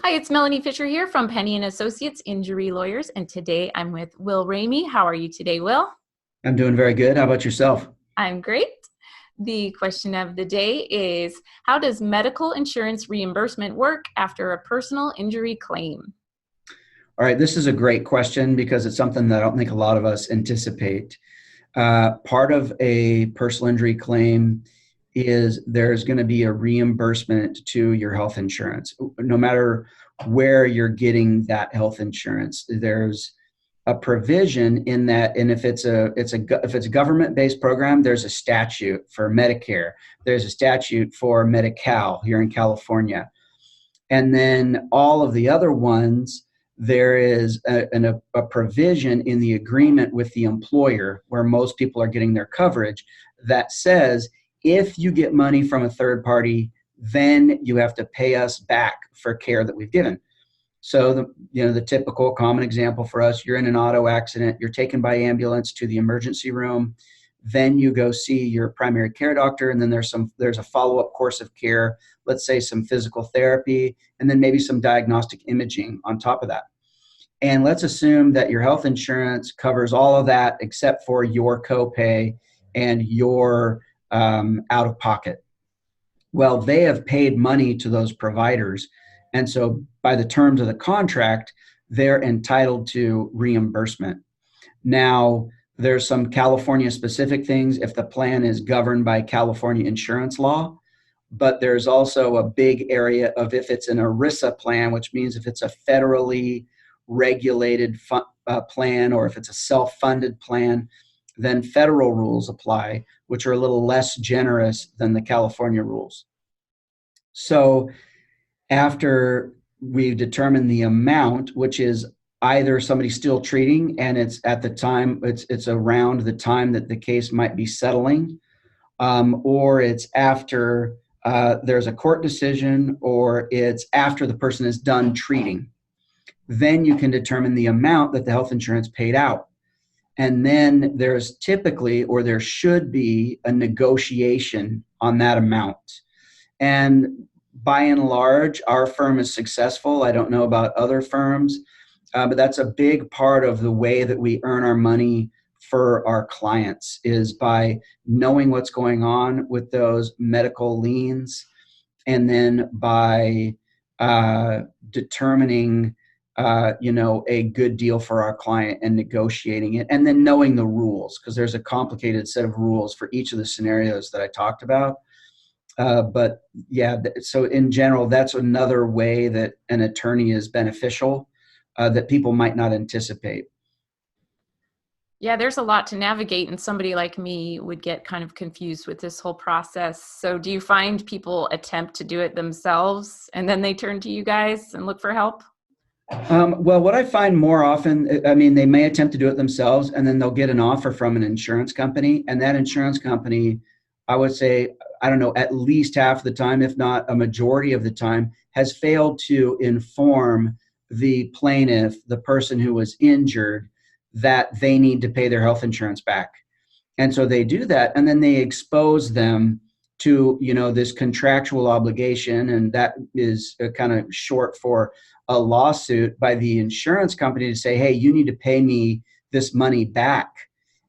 Hi, it's Melanie Fisher here from Penny and Associates Injury Lawyers, and today I'm with Will Ramey. How are you today, Will? I'm doing very good. How about yourself? I'm great. The question of the day is, how does medical insurance reimbursement work after a personal injury claim? All right, this is a great question because it's something that I don't think a lot of us anticipate. Part of a personal injury claim is there's going to be a reimbursement to your health insurance. No matter where you're getting that health insurance, there's a provision in that, and if it's a government-based program, there's a statute for Medicare. There's a statute for Medi-Cal here in California. And then all of the other ones, there is a provision in the agreement with the employer where most people are getting their coverage that says if you get money from a third party, then you have to pay us back for care that we've given. So the typical common example for us, you're in an auto accident, you're taken by ambulance to the emergency room, then you go see your primary care doctor, and then there's a follow-up course of care, let's say some physical therapy, and then maybe some diagnostic imaging on top of that. And let's assume that your health insurance covers all of that except for your copay and your out of pocket. Well, they have paid money to those providers. And so by the terms of the contract, they're entitled to reimbursement. Now, there's some California specific things if the plan is governed by California insurance law, but there's also a big area of if it's an ERISA plan, which means if it's a federally regulated plan, or if it's a self-funded plan, then federal rules apply, which are a little less generous than the California rules. So after we've determined the amount, which is either somebody's still treating and it's at the time, it's around the time that the case might be settling, or it's after there's a court decision, or it's after the person is done treating, then you can determine the amount that the health insurance paid out. And then there's typically, or there should be, a negotiation on that amount. And by and large, our firm is successful. I don't know about other firms, but that's a big part of the way that we earn our money for our clients, is by knowing what's going on with those medical liens, and then by determining a good deal for our client and negotiating it, and then knowing the rules, because there's a complicated set of rules for each of the scenarios that I talked about. But yeah, so in general, that's another way that an attorney is beneficial that people might not anticipate. Yeah, there's a lot to navigate, and somebody like me would get kind of confused with this whole process. So do you find people attempt to do it themselves and then they turn to you guys and look for help? Well, what I find more often, I mean, they may attempt to do it themselves, and then they'll get an offer from an insurance company, and that insurance company, I would say, I don't know, at least half the time, if not a majority of the time, has failed to inform the plaintiff, the person who was injured, that they need to pay their health insurance back. And so they do that, and then they expose them to, this contractual obligation, and that is kind of short for a lawsuit by the insurance company to say, hey, you need to pay me this money back.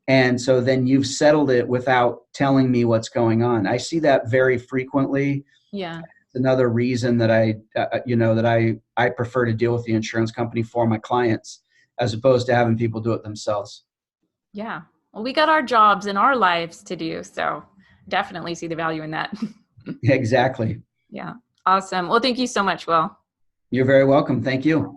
And so then you've settled it without telling me what's going on. I see that very frequently. Yeah. It's another reason that I prefer to deal with the insurance company for my clients, as opposed to having people do it themselves. Yeah. Well, we got our jobs and our lives to do, so definitely see the value in that. Exactly. Yeah. Awesome. Well, thank you so much, Will. You're very welcome. Thank you.